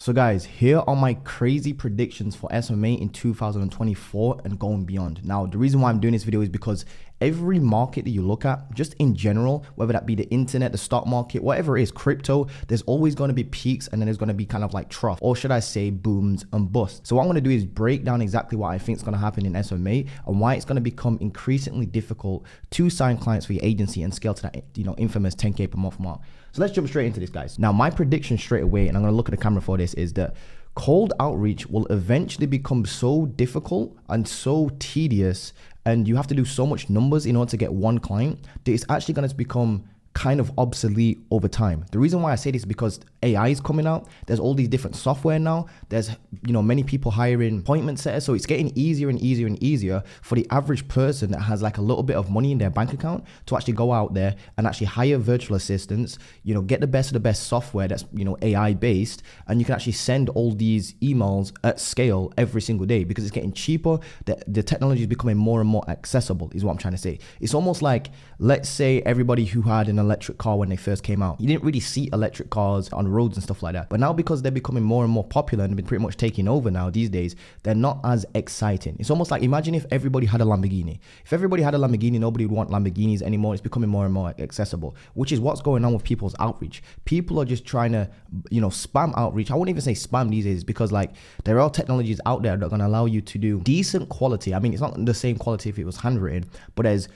So guys, here are my crazy predictions for SMMA in 2024 and going beyond. Now, the reason why I'm doing this video is because every market that you look at, just in general, whether that be the internet, the stock market, whatever it is, crypto, there's always going to be peaks and then there's going to be kind of like trough, or should I say booms and busts. So what I'm going to do is break down exactly what I think is going to happen in SMMA and why it's going to become increasingly difficult to sign clients for your agency and scale to that, infamous 10K per month mark. So let's jump straight into this, guys. Now, my prediction straight away, and I'm going to look at the camera for this, is that cold outreach will eventually become so difficult and so tedious, and you have to do so much numbers in order to get one client, that it's actually going to become kind of obsolete over time. The reason why I say this is because AI is coming out. There's all these different software now. There's, many people hiring appointment setters. So it's getting easier and easier and easier for the average person that has like a little bit of money in their bank account to actually go out there and actually hire virtual assistants, get the best of the best software that's, AI based. And you can actually send all these emails at scale every single day because it's getting cheaper. The technology is becoming more and more accessible is what I'm trying to say. It's almost like, let's say everybody who had an electric car when they first came out, you didn't really see electric cars on roads and stuff like that. But now, because they're becoming more and more popular and been pretty much taking over now these days, they're not as exciting. It's almost like, imagine if everybody had a Lamborghini. If everybody had a Lamborghini, nobody would want Lamborghinis anymore. It's becoming more and more accessible, which is what's going on with people's outreach. People are just trying to, spam outreach. I wouldn't even say spam these days because like there are technologies out there that are going to allow you to do decent quality. I mean, it's not the same quality if it was handwritten, but there's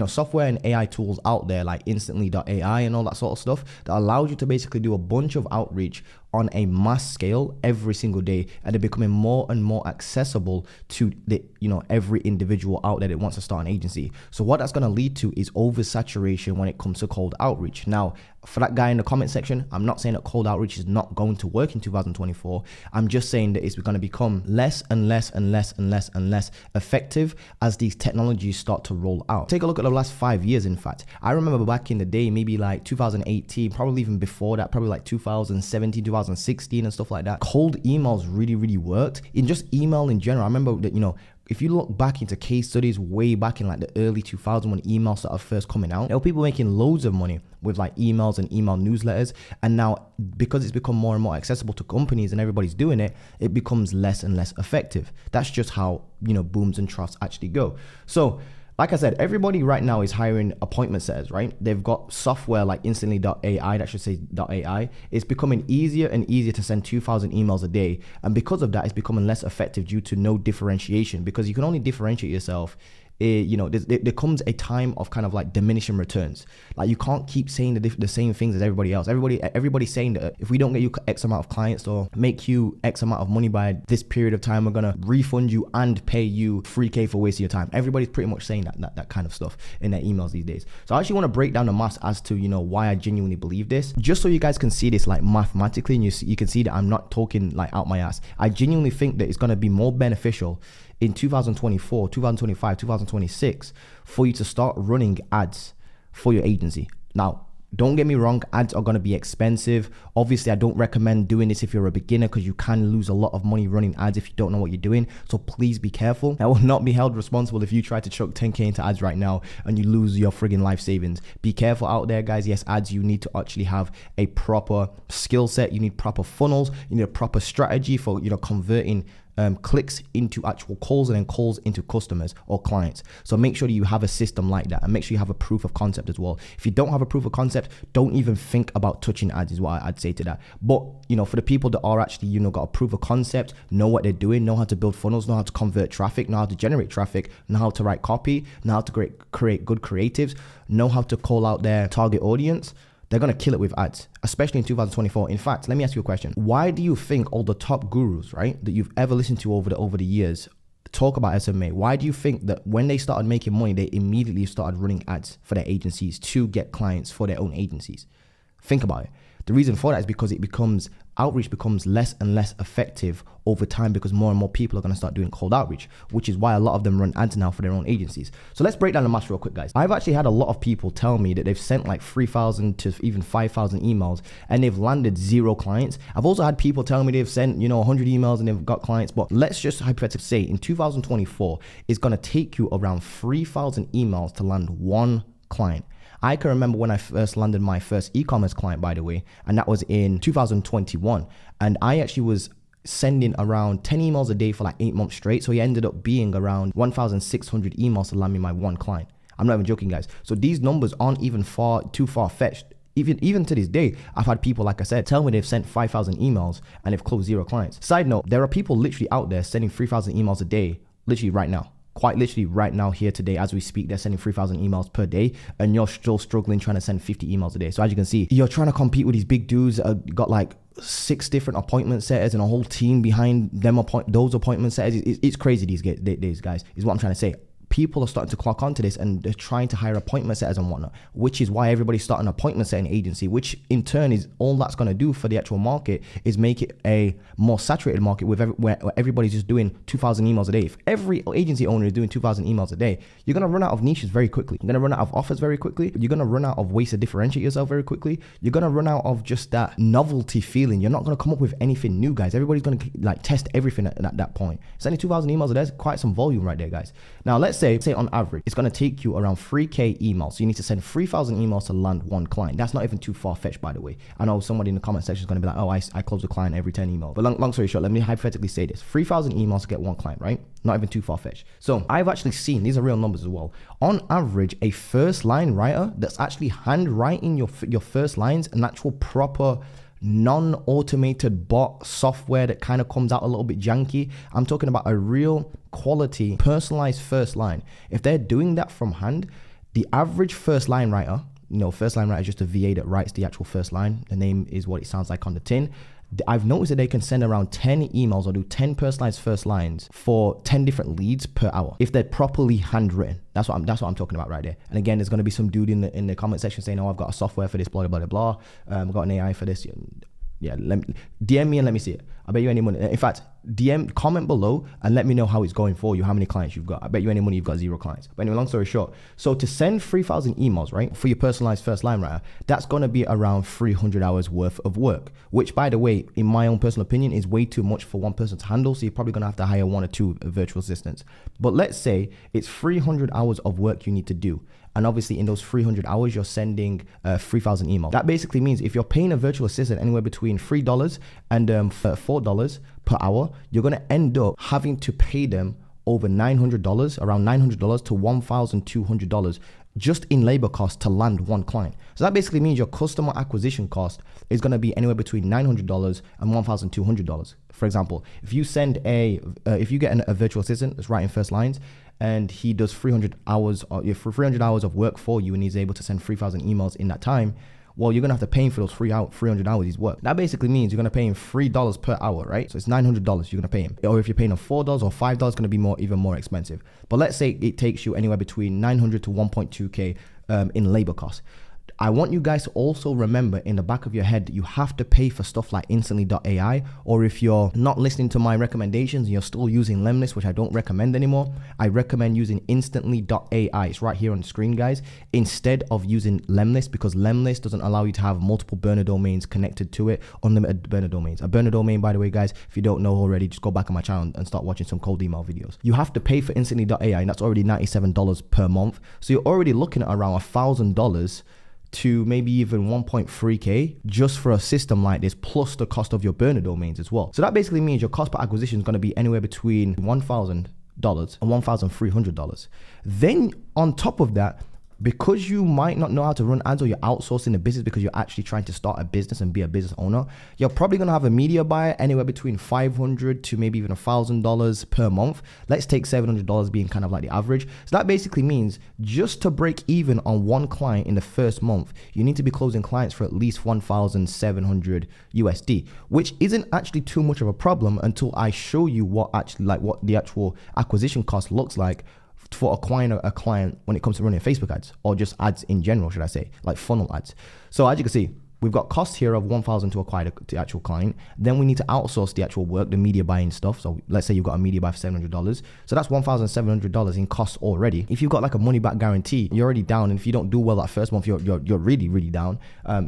software and AI tools out there like instantly.ai and all that sort of stuff that allows you to basically do a bunch of outreach on a mass scale every single day, and they're becoming more and more accessible to the every individual out there that wants to start an agency. So what that's going to lead to is oversaturation when it comes to cold outreach. Now, for that guy in the comment section, I'm not saying that cold outreach is not going to work in 2024. I'm just saying that it's going to become less and less and less and less and less effective as these technologies start to roll out. Take a look at the last 5 years. In fact, I remember back in the day, maybe like 2018, probably even before that, probably like 2017, 2016 and stuff like that. Cold emails really worked. In just email in general, I remember that, if you look back into case studies way back in like the early 2000s when emails started first coming out, there were people making loads of money with like emails and email newsletters. And now, because it's become more and more accessible to companies and everybody's doing it, it becomes less and less effective. That's just how, booms and troughs actually go. So like I said, everybody right now is hiring appointment setters, right? They've got software like instantly.ai, that should say .ai. It's becoming easier and easier to send 2,000 emails a day. And because of that, it's becoming less effective due to no differentiation, because you can only differentiate yourself. There comes a time of kind of like diminishing returns. Like you can't keep saying the same things as everybody else. Everybody's saying that if we don't get you X amount of clients or make you X amount of money by this period of time, we're gonna refund you and pay you 3K for wasting your time. Everybody's pretty much saying that kind of stuff in their emails these days. So I actually want to break down the maths as to why I genuinely believe this, just so you guys can see this like mathematically, and you can see that I'm not talking like out my ass. I genuinely think that it's gonna be more beneficial in 2024, 2025, 2026 for you to start running ads for your agency. Now, don't get me wrong, ads are going to be expensive. Obviously, I don't recommend doing this if you're a beginner because you can lose a lot of money running ads if you don't know what you're doing. So please be careful. I will not be held responsible if you try to chuck 10K into ads right now and you lose your friggin' life savings. Be careful out there, guys. Yes, ads, you need to actually have a proper skill set. You need proper funnels. You need a proper strategy for, converting clicks into actual calls and then calls into customers or clients. So make sure that you have a system like that, and make sure you have a proof of concept as well. If you don't have a proof of concept, don't even think about touching ads is what I'd say to that. But for the people that are actually got a proof of concept, know what they're doing, know how to build funnels, know how to convert traffic, know how to generate traffic, know how to write copy, know how to create good creatives, know how to call out their target audience, they're going to kill it with ads, especially in 2024. In fact, let me ask you a question. Why do you think all the top gurus, right, that you've ever listened to over the years talk about SMMA? Why do you think that when they started making money, they immediately started running ads for their agencies to get clients for their own agencies? Think about it. The reason for that is because outreach becomes less and less effective over time, because more and more people are going to start doing cold outreach, which is why a lot of them run ads now for their own agencies. So let's break down the math real quick, guys. I've actually had a lot of people tell me that they've sent like 3,000 to even 5,000 emails and they've landed 0 clients. I've also had people tell me they've sent 100 emails and they've got clients. But let's just hypothetically say in 2024 it's going to take you around 3,000 emails to land 1 client. I can remember when I first landed my first e-commerce client, by the way, and that was in 2021. And I actually was sending around 10 emails a day for like 8 months straight. So he ended up being around 1,600 emails to land me my one client. I'm not even joking, guys. So these numbers aren't even too far-fetched. Even to this day, I've had people, like I said, tell me they've sent 5,000 emails and they've closed 0 clients. Side note, there are people literally out there sending 3,000 emails a day, literally right now. Quite literally right now, here today, as we speak, they're sending 3,000 emails per day, and you're still struggling trying to send 50 emails a day. So as you can see, you're trying to compete with these big dudes that got like 6 different appointment setters and a whole team behind them, those appointment setters. It's crazy these days, guys, is what I'm trying to say. People are starting to clock onto this and they're trying to hire appointment setters and whatnot, which is why everybody's starting an appointment setting agency, which in turn is all that's going to do for the actual market is make it a more saturated market where everybody's just doing 2,000 emails a day. If every agency owner is doing 2,000 emails a day, you're going to run out of niches very quickly. You're going to run out of offers very quickly. You're going to run out of ways to differentiate yourself very quickly. You're going to run out of just that novelty feeling. You're not going to come up with anything new, guys. Everybody's going to like test everything at that point. Sending 2,000 emails a day is quite some volume right there, guys. Now, let's say on average, it's going to take you around 3K emails. So you need to send 3,000 emails to land one client. That's not even too far-fetched, by the way. I know somebody in the comment section is going to be like, oh, I close a client every 10 emails. But long story short, let me hypothetically say this. 3,000 emails to get one client, right? Not even too far-fetched. So I've actually seen, these are real numbers as well. On average, a first line writer that's actually handwriting your first lines, an actual proper non-automated bot software that kind of comes out a little bit janky. I'm talking about a real quality personalized first line. If they're doing that from hand, the average first line writer, first line writer is just a VA that writes the actual first line. The name is what it sounds like on the tin. I've noticed that they can send around 10 emails or do 10 personalized first lines for 10 different leads per hour if they're properly handwritten. That's what I'm talking about right there. And again, there's going to be some dude in the comment section saying, "Oh, I've got a software for this, blah blah blah blah. I've got an AI for this." Yeah, DM me and let me see it. I bet you any money. In fact, comment below and let me know how it's going for you, how many clients you've got. I bet you any money you've got 0 clients. But anyway, long story short, so to send 3,000 emails, right, for your personalized first line writer, that's going to be around 300 hours worth of work, which, by the way, in my own personal opinion, is way too much for one person to handle. So you're probably going to have to hire 1 or 2 virtual assistants. But let's say it's 300 hours of work you need to do. And obviously in those 300 hours, you're sending 3,000 emails. That basically means if you're paying a virtual assistant anywhere between $3 and $4 per hour, you're going to end up having to pay them over $900, around $900 to $1,200 just in labor costs to land one client. So that basically means your customer acquisition cost is going to be anywhere between $900 and $1,200. For example, if you if you get a virtual assistant that's writing first lines, and he does 300 hours of work for you, and he's able to send 3,000 emails in that time, well, you're going to have to pay him for those 300 hours he's worked. That basically means you're going to pay him $3 per hour, right? So it's $900 you're going to pay him. Or if you're paying him $4 or $5, it's going to be even more expensive. But let's say it takes you anywhere between 900 to 1.2K in labor costs. I want you guys to also remember in the back of your head that you have to pay for stuff like Instantly.ai, or if you're not listening to my recommendations and you're still using Lemlist, which I don't recommend anymore, I recommend using Instantly.ai. It's right here on the screen, guys, instead of using Lemlist, because Lemlist doesn't allow you to have multiple burner domains connected to it, unlimited burner domains. A burner domain, by the way, guys, if you don't know already, just go back on my channel and start watching some cold email videos. You have to pay for Instantly.ai, and that's already $97 per month. So you're already looking at around $1,000 to maybe even 1.3K just for a system like this, plus the cost of your burner domains as well. So that basically means your cost per acquisition is going to be anywhere between $1,000 and $1,300. Then on top of that, because you might not know how to run ads, or you're outsourcing the business because you're actually trying to start a business and be a business owner, you're probably going to have a media buyer anywhere between $500 to maybe even $1,000 per month. Let's take $700 being kind of like the average. So that basically means just to break even on one client in the first month, you need to be closing clients for at least 1,700 USD, which isn't actually too much of a problem until I show you what the actual acquisition cost looks like for acquiring a client when it comes to running Facebook ads, or just ads in general, should I say, like funnel ads. So as you can see, we've got costs here of $1,000 to acquire the actual client. Then we need to outsource the actual work, the media buying stuff. So let's say you've got a media buy for $700. So that's $1,700 in costs already. If you've got like a money back guarantee, you're already down. And if you don't do well that first month, you're really, really down.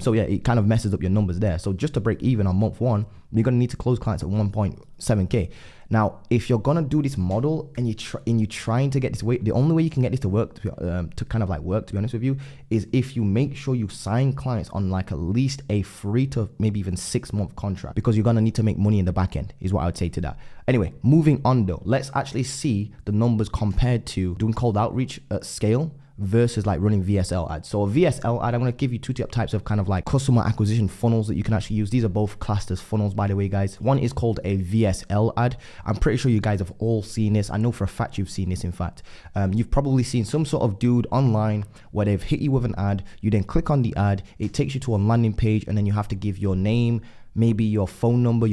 So yeah, it kind of messes up your numbers there. So just to break even on month 1, you're going to need to close clients at 1.7K. Now, if you're going to do this model and you're trying to get this way, the only way you can get this to work, to kind of like work, to be honest with you, is if you make sure you sign clients on like at least a 3 to maybe even 6 month contract, because you're going to need to make money in the back end, is what I would say to that. Anyway, moving on though, let's actually see the numbers compared to doing cold outreach at scale versus like running VSL ads. So a VSL ad, I'm going to give you two types of kind of like customer acquisition funnels that you can actually use. These are both classed as funnels, by the way, guys. One is called a VSL ad. I'm pretty sure you guys have all seen this. I know for a fact you've seen this. In fact, you've probably seen some sort of dude online where they've hit you with an ad. You then click on the ad, it takes you to a landing page, and then you have to give your name, maybe your phone number,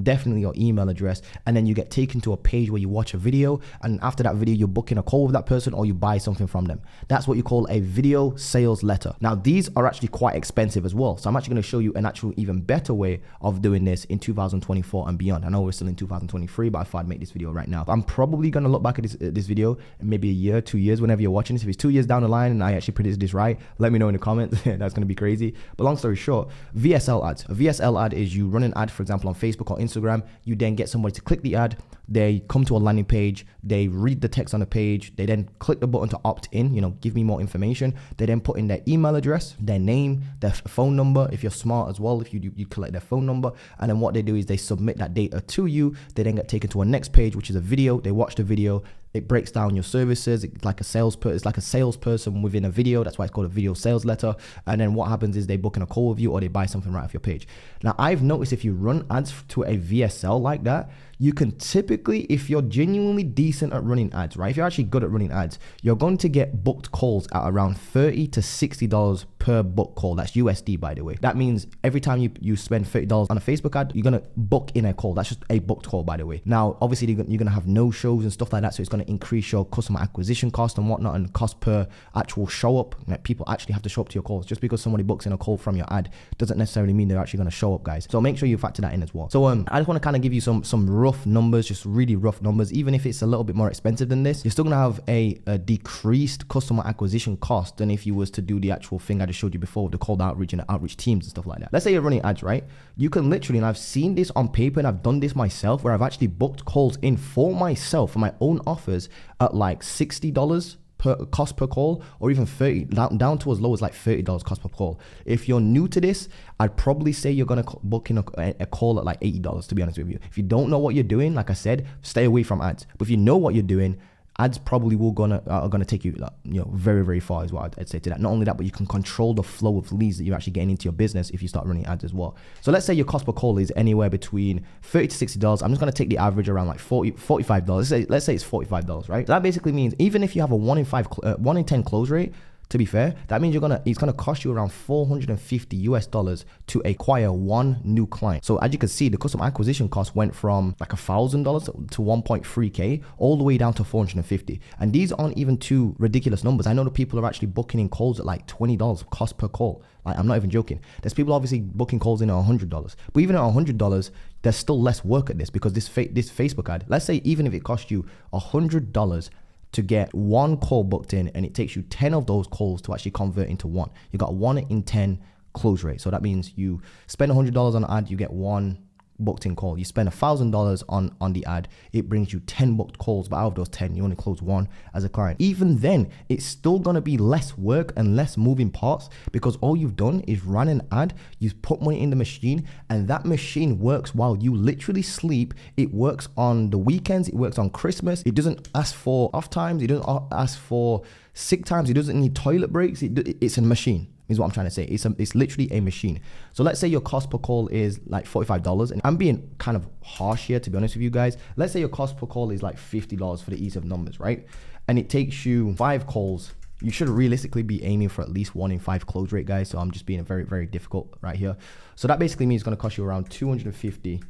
definitely your email address, and then you get taken to a page where you watch a video, and after that video you're booking a call with that person or you buy something from them. That's what you call a video sales letter. Now these are actually quite expensive as well, so I'm actually going to show you an actual even better way of doing this in 2024 and beyond. I know we're still in 2023, but I thought I'd make this video right now. I'm probably going to look back at this video in maybe a year, 2 years, whenever you're watching this. If it's 2 years down the line and I actually predicted this right, let me know in the comments. That's going to be crazy. But long story short, VSL ads. A VSL ad is you run an ad, for example, on Facebook or Instagram. You then get somebody to click the ad, they come to a landing page, they read the text on the page, they then click the button to opt in, give me more information. They then put in their email address, their name, their phone number, if you're smart as well, if you collect their phone number, and then what they do is they submit that data to you. They then get taken to a next page, which is a video. They watch the video. It breaks down your services. It's like a salesperson within a video. That's why it's called a video sales letter. And then what happens is they book in a call with you or they buy something right off your page. Now, I've noticed if you run ads to a VSL like that, you can typically, if you're genuinely decent at running ads, right? If you're actually good at running ads, you're going to get booked calls at around $30 to $60 per book call. That's USD, by the way. That means every time you spend $30 on a Facebook ad, you're going to book in a call. That's just a booked call, by the way. Now, obviously, you're going to have no shows and stuff like that. So it's going to increase your customer acquisition cost and whatnot, and cost per actual show up. Like, people actually have to show up to your calls. Just because somebody books in a call from your ad doesn't necessarily mean they're actually going to show up, guys. So make sure you factor that in as well. So I just want to kind of give you some rough numbers, just really rough numbers. Even if it's a little bit more expensive than this, you're still going to have a decreased customer acquisition cost than if you was to do the actual thing I just showed you before, the cold outreach and the outreach teams and stuff like that. Let's say you're running ads, right? You can literally, and I've seen this on paper and I've done this myself, where I've actually booked calls in for myself, for my own offers, at like $60 per cost per call, or even 30, down to as low as like $30 cost per call. If you're new to this, I'd probably say you're gonna book in a call at like $80, to be honest with you. If you don't know what you're doing, like I said, stay away from ads. But if you know what you're doing, ads probably are gonna take you very, very far, is what I'd say to that. Not only that, but you can control the flow of leads that you're actually getting into your business if you start running ads as well. So let's say your cost per call is anywhere between $30 to $60. I'm just gonna take the average around like $45. Let's say it's $45, right? So that basically means even if you have a 1 in 10 close rate, to be fair, that means it's gonna cost you around $450 to acquire one new client. So as you can see, the customer acquisition cost went from like $1,000 to 1.3K all the way down to $450. And these aren't even too ridiculous numbers. I know that people are actually booking in calls at like $20 cost per call. Like, I'm not even joking. There's people obviously booking calls in at $100, but even at $100, there's still less work at this, because this Facebook ad, let's say even if it costs you $100 to get one call booked in, and it takes you 10 of those calls to actually convert into one, you got 1 in 10 close rate. So that means you spend $100 on an ad, you get one booked in call. You spend $1,000 on the ad, it brings you 10 booked calls, but out of those 10 you only close one as a client. Even then, it's still gonna be less work and less moving parts, because all you've done is run an ad, you've put money in the machine, and that machine works while you literally sleep. It works on the weekends, it works on Christmas. It doesn't ask for off times, it doesn't ask for sick times, it doesn't need toilet breaks. It's a machine, is what I'm trying to say. It's literally a machine. So let's say your cost per call is like $45, and I'm being kind of harsh here, to be honest with you guys. Let's say your cost per call is like $50 for the ease of numbers, right? And it takes you 5 calls. You should realistically be aiming for at least 1 in 5 close rate, guys. So I'm just being very, very difficult right here. So that basically means it's gonna cost you around $250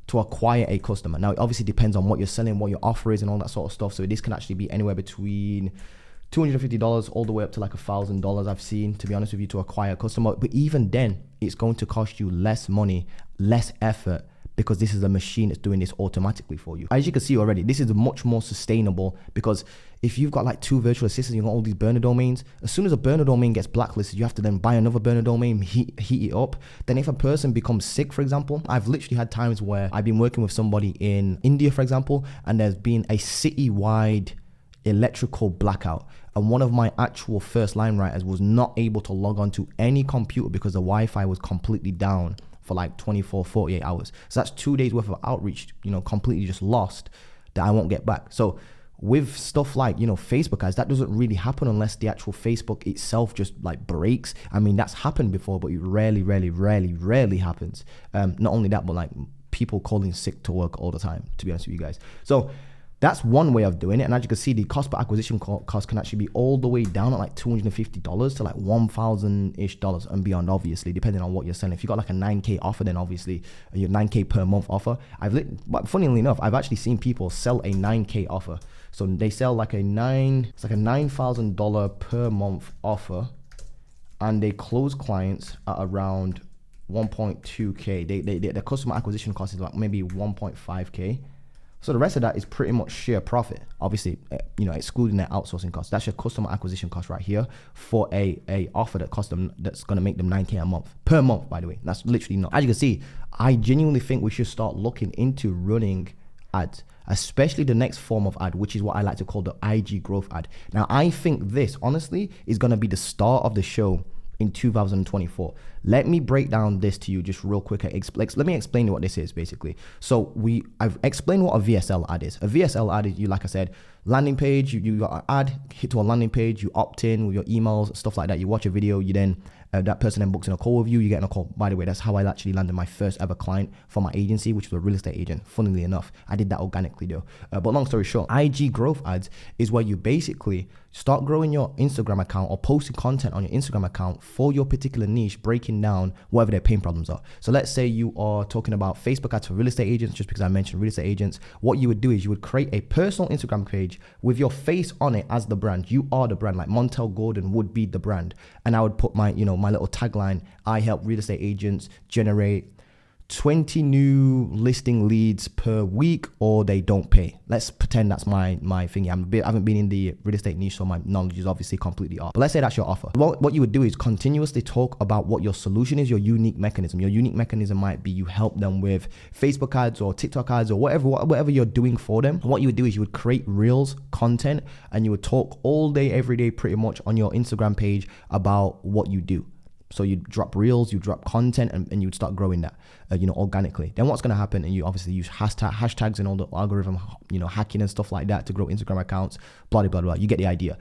to acquire a customer. Now, it obviously depends on what you're selling, what your offer is, and all that sort of stuff. So this can actually be anywhere between $250 all the way up to like $1,000 I've seen, to be honest with you, to acquire a customer. But even then, it's going to cost you less money, less effort, because this is a machine that's doing this automatically for you. As you can see already, this is much more sustainable, because if you've got like 2 virtual assistants, you've got all these burner domains. As soon as a burner domain gets blacklisted, you have to then buy another burner domain, heat it up. Then if a person becomes sick, for example, I've literally had times where I've been working with somebody in India, for example, and there's been a city-wide electrical blackout, and one of my actual first line writers was not able to log on to any computer because the Wi-Fi was completely down for like 24, 48 hours. So that's 2 days worth of outreach, completely just lost, that I won't get back. So with stuff like, Facebook ads, that doesn't really happen unless the actual Facebook itself just like breaks. I mean, that's happened before, but it rarely happens. Not only that, but like people calling sick to work all the time, to be honest with you guys. So that's one way of doing it. And as you can see, the cost per acquisition cost can actually be all the way down at like $250 to like $1,000-ish and beyond, obviously, depending on what you're selling. If you got like a 9K offer, then obviously your 9K per month offer. But funnily enough, I've actually seen people sell a 9K offer. So they sell like it's like a $9,000 per month offer, and they close clients at around 1.2K. Their customer acquisition cost is like maybe 1.5K. So the rest of that is pretty much sheer profit. Obviously, excluding their outsourcing costs. That's your customer acquisition cost right here for a offer that costs them, that's going to make them 9K a month. Per month, by the way. That's literally not. As you can see, I genuinely think we should start looking into running ads, especially the next form of ad, which is what I like to call the IG growth ad. Now, I think this, honestly, is going to be the start of the show in 2024. Let me break down this to you just real quick. Let me explain what this is basically. So I've explained what a VSL ad is. A VSL ad is, like I said, landing page, you got an ad, hit to a landing page, you opt in with your emails, stuff like that. You watch a video, you then, that person then books in a call with you, you get in a call. By the way, that's how I actually landed my first ever client for my agency, which was a real estate agent. Funnily enough, I did that organically though. But long story short, IG growth ads is where you basically start growing your Instagram account or posting content on your Instagram account for your particular niche, breaking down whatever their pain problems are. So let's say you are talking about Facebook ads for real estate agents, just because I mentioned real estate agents. What you would do is you would create a personal Instagram page with your face on it as the brand. You are the brand, like Montel Gordon would be the brand. And I would put my, my little tagline, I help real estate agents generate 20 new listing leads per week, or they don't pay. Let's pretend that's my thing. I haven't been in the real estate niche, so my knowledge is obviously completely off. But let's say that's your offer. What you would do is continuously talk about what your solution is, your unique mechanism. Your unique mechanism might be you help them with Facebook ads or TikTok ads or whatever you're doing for them. What you would do is you would create reels content, and you would talk all day, every day, pretty much on your Instagram page about what you do. So you drop reels, you drop content, and you'd start growing that, organically. Then what's going to happen, and you obviously use hashtags and all the algorithm, hacking and stuff like that to grow Instagram accounts, blah, blah, blah. You get the idea.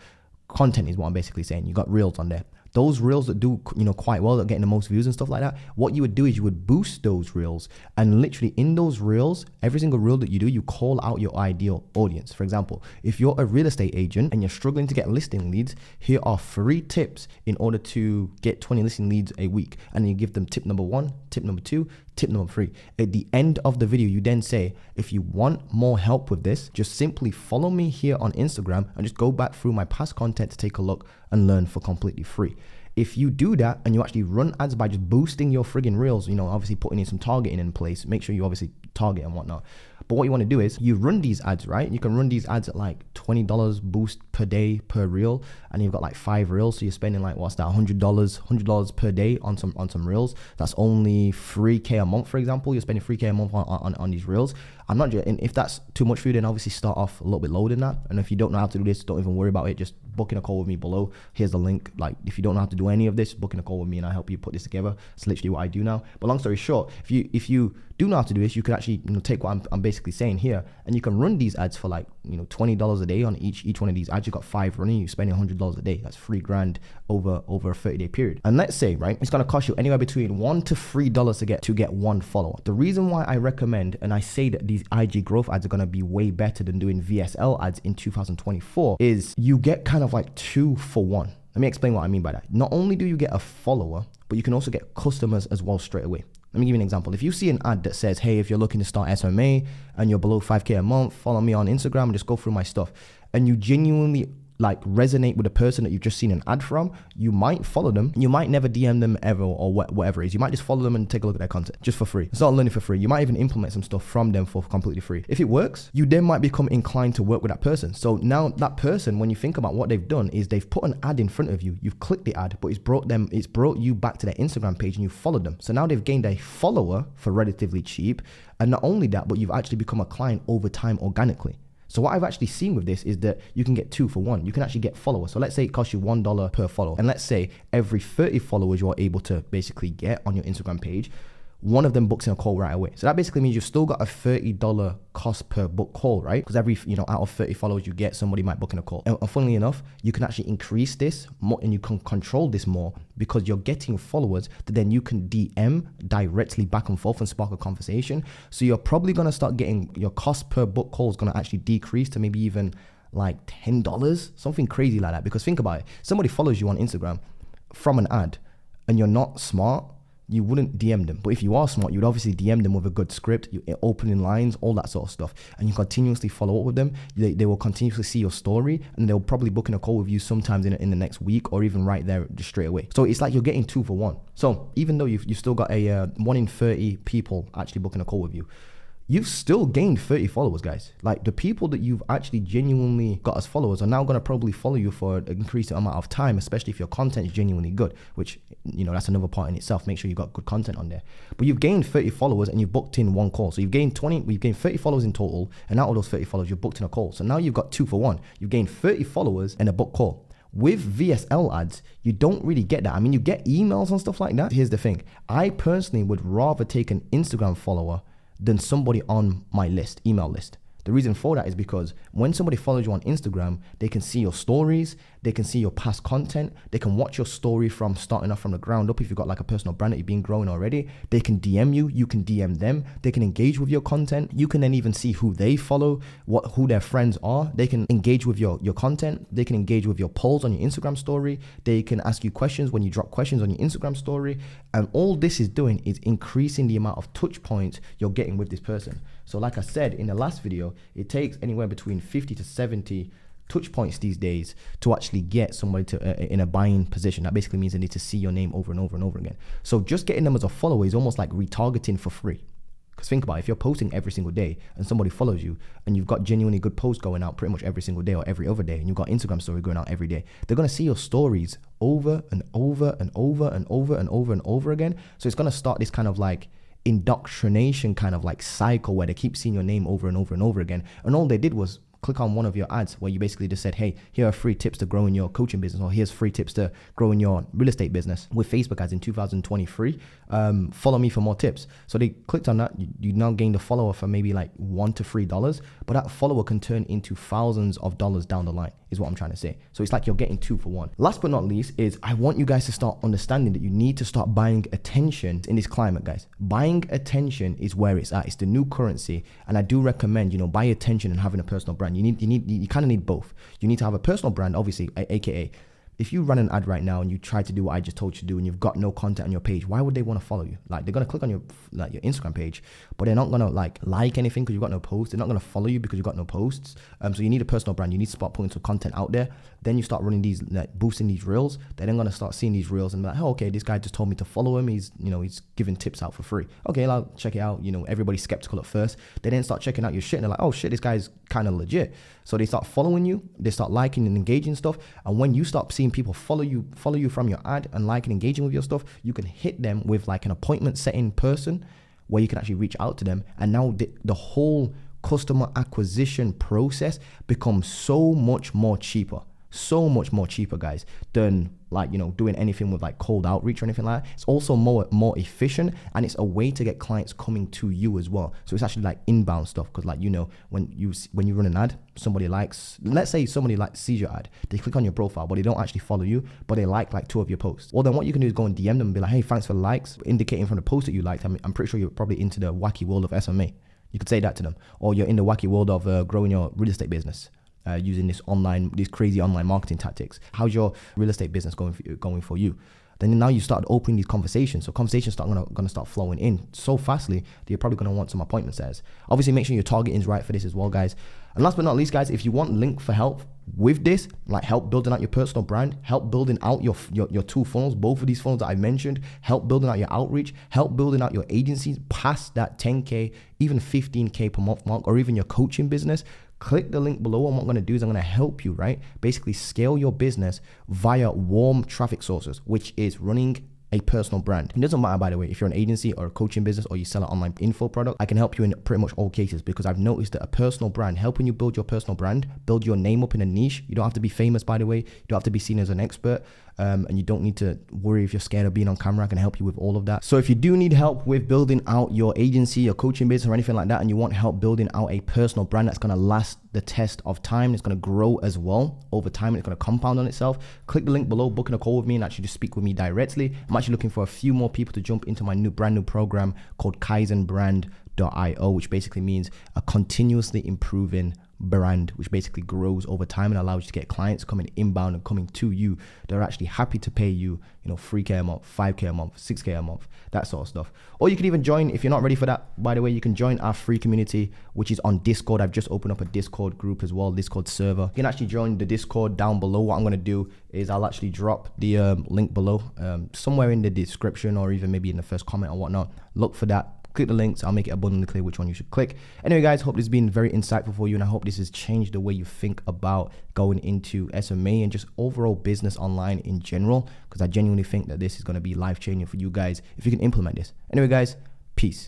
Content is what I'm basically saying. You got reels on there. Those reels that do, quite well, that getting the most views and stuff like that, what you would do is you would boost those reels, and literally in those reels, every single reel that you do, you call out your ideal audience. For example, if you're a real estate agent and you're struggling to get listing leads, here are 3 tips in order to get 20 listing leads a week. And you give them tip number 1, tip number 2, tip number 3. At the end of the video, you then say, if you want more help with this, just simply follow me here on Instagram and just go back through my past content to take a look and learn for completely free. If you do that and you actually run ads by just boosting your friggin' reels, obviously putting in some targeting in place, make sure you obviously target and whatnot. But what you want to do is you run these ads, right? You can run these ads at like $20 boost per day per reel, and you've got like 5 reels, so you're spending like, what's that, $100 per day on some reels. That's only $3K a month, for example. You're spending $3K a month on these reels. And if that's too much for you, then obviously start off a little bit lower than that. And if you don't know how to do this, don't even worry about it. Just booking a call with me below. Here's the link. Like, if you don't know how to do any of this, booking a call with me and I help you put this together. It's literally what I do now. But long story short, if you do know how to do this, you can actually take what I'm basically saying here, and you can run these ads for like $20 a day on each one of these ads. You got 5 running, you're spending $100 a day. That's $3,000 over a 30-day period. And let's say, right, it's gonna cost you anywhere between $1 to $3 to get 1 follower. The reason why I recommend and I say that these IG growth ads are gonna be way better than doing VSL ads in 2024 is you get kind of like 2 for 1. Let me explain what I mean by that. Not only do you get a follower, but you can also get customers as well straight away. Let me give you an example. If you see an ad that says, hey, if you're looking to start SMMA and you're below 5K a month, follow me on Instagram and just go through my stuff, and you genuinely like resonate with the person that you've just seen an ad from, you might follow them. You might never DM them ever or whatever it is. You might just follow them and take a look at their content just for free. Start learning for free. You might even implement some stuff from them for completely free. If it works, you then might become inclined to work with that person. So now that person, when you think about what they've done, is they've put an ad in front of you. You've clicked the ad, but it's brought you back to their Instagram page and you followed them. So now they've gained a follower for relatively cheap. And not only that, but you've actually become a client over time organically. So what I've actually seen with this is that you can get 2 for 1. You can actually get followers. So let's say it costs you $1 per follower. And let's say every 30 followers you're able to basically get on your Instagram page, one of them books in a call right away. So that basically means you've still got a $30 cost per book call, right? Because every, out of 30 followers you get, somebody might book in a call. And funnily enough, you can actually increase this more and you can control this more because you're getting followers that then you can DM directly back and forth and spark a conversation. So you're probably going to start getting your cost per book call is going to actually decrease to maybe even like $10, something crazy like that. Because think about it. Somebody follows you on Instagram from an ad and you're not smart, you wouldn't DM them. But if you are smart, you would obviously DM them with a good script, opening lines, all that sort of stuff. And you continuously follow up with them. They will continuously see your story and they'll probably book in a call with you sometimes in the next week or even right there just straight away. So it's like you're getting 2 for 1. So even though you've still got a 1 in 30 people actually booking a call with you, you've still gained 30 followers, guys. Like the people that you've actually genuinely got as followers are now going to probably follow you for an increased amount of time, especially if your content is genuinely good, which, that's another part in itself. Make sure you got good content on there. But you've gained 30 followers and you've booked in 1 call. So you've gained 30 followers in total. And out of those 30 followers, you've booked in a call. So now you've got 2 for 1. You've gained 30 followers and a book call. With VSL ads, you don't really get that. I mean, you get emails and stuff like that. Here's the thing. I personally would rather take an Instagram follower than somebody on my list, email list. The reason for that is because when somebody follows you on Instagram, they can see your stories, they can see your past content, they can watch your story from starting off from the ground up if you've got like a personal brand that you've been growing already. They can DM you, you can DM them, they can engage with your content. You can then even see who they follow, who their friends are. They can engage with your content, they can engage with your polls on your Instagram story, they can ask you questions when you drop questions on your Instagram story. And all this is doing is increasing the amount of touch points you're getting with this person. So like I said in the last video, it takes anywhere between 50 to 70 touch points these days to actually get somebody to in a buying position. That basically means they need to see your name over and over and over again. So just getting them as a follower is almost like retargeting for free. Because think about it, if you're posting every single day and somebody follows you and you've got genuinely good posts going out pretty much every single day or every other day, and you've got Instagram story going out every day, they're going to see your stories over and over and over and over and over and over again. So it's going to start this kind of like indoctrination kind of like cycle where they keep seeing your name over and over and over again. And all they did was click on one of your ads where you basically just said, hey, here are free tips to grow in your coaching business, or here's free tips to grow in your real estate business with Facebook ads in 2023. Follow me for more tips. So they clicked on that. You now gained a follower for maybe like $1 to $3, but that follower can turn into thousands of dollars down the line is what I'm trying to say. So it's like you're getting 2 for 1. Last but not least is I want you guys to start understanding that you need to start buying attention in this climate, guys. Buying attention is where it's at. It's the new currency. And I do recommend, buy attention and having a personal brand. You kind of need both. You need to have a personal brand, obviously, aka if you run an ad right now and you try to do what I just told you to do and you've got no content on your page, why would they want to follow you? Like they're going to click on your Instagram page, but they're not going to like anything because you've got no posts. They're not going to follow you because you've got no posts. So you need a personal brand. You need to start putting some content out there. Then you start running these, boosting these reels. They're then going to start seeing these reels and be like, oh, okay, this guy just told me to follow him. He's giving tips out for free. Okay, I'll check it out. Everybody's skeptical at first. They then start checking out your shit and they're like, oh shit, this guy's kind of legit. So they start following you. They start liking and engaging stuff. And when you start seeing people follow you from your ad and liking and engaging with your stuff, you can hit them with like an appointment setting person where you can actually reach out to them. And now the whole customer acquisition process becomes so much more cheaper, guys, than doing anything with cold outreach or anything like that. It's also more efficient, and it's a way to get clients coming to you as well. So it's actually inbound stuff, because when you run an ad, let's say somebody sees your ad, they click on your profile, but they don't actually follow you, but they like 2 of your posts. Well, then what you can do is go and DM them and be like, hey, thanks for the likes, indicating from the post that you liked. I'm pretty sure you're probably into the wacky world of SMMA. You could say that to them, or you're in the wacky world of growing your real estate business. Using these crazy online marketing tactics. How's your real estate business going for you? then now you start opening these conversations. So conversations start gonna start flowing in so fastly that you're probably gonna want some appointment sets. Obviously, make sure your targeting is right for this as well, guys. And last but not least, guys, if you want link for help with this, like help building out your personal brand, help building out your two funnels, both of these funnels that I mentioned, help building out your outreach, help building out your agencies past that 10K, even 15K per month mark, or even your coaching business, click the link below. And what I'm going to do is I'm going to help you, right? Basically scale your business via warm traffic sources, which is running a personal brand. It doesn't matter, by the way, if you're an agency or a coaching business or you sell an online info product. I can help you in pretty much all cases, because I've noticed that a personal brand, helping you build your personal brand, build your name up in a niche. You don't have to be famous, by the way. You don't have to be seen as an expert. And you don't need to worry if you're scared of being on camera. I can help you with all of that. So if you do need help with building out your agency, your coaching business, or anything like that, and you want help building out a personal brand that's going to last the test of time, it's going to grow as well over time, and it's going to compound on itself, click the link below, booking a call with me, and actually just speak with me directly. I'm actually looking for a few more people to jump into my brand new program called kaizenbrand.io, which basically means a continuously improving brand, which basically grows over time and allows you to get clients coming inbound and coming to you. They're actually happy to pay you, 3K a month, 5K a month, 6K a month, that sort of stuff. Or you can even join, if you're not ready for that, by the way, you can join our free community, which is on Discord. I've just opened up a Discord group as well, Discord server. You can actually join the Discord down below. What I'm going to do is I'll actually drop the link below, somewhere in the description, or even maybe in the first comment or whatnot. Look for that. Click the links. I'll make it abundantly clear which one you should click. Anyway, guys, hope this has been very insightful for you, and I hope this has changed the way you think about going into SMA and just overall business online in general, because I genuinely think that this is going to be life-changing for you guys if you can implement this. Anyway, guys, peace.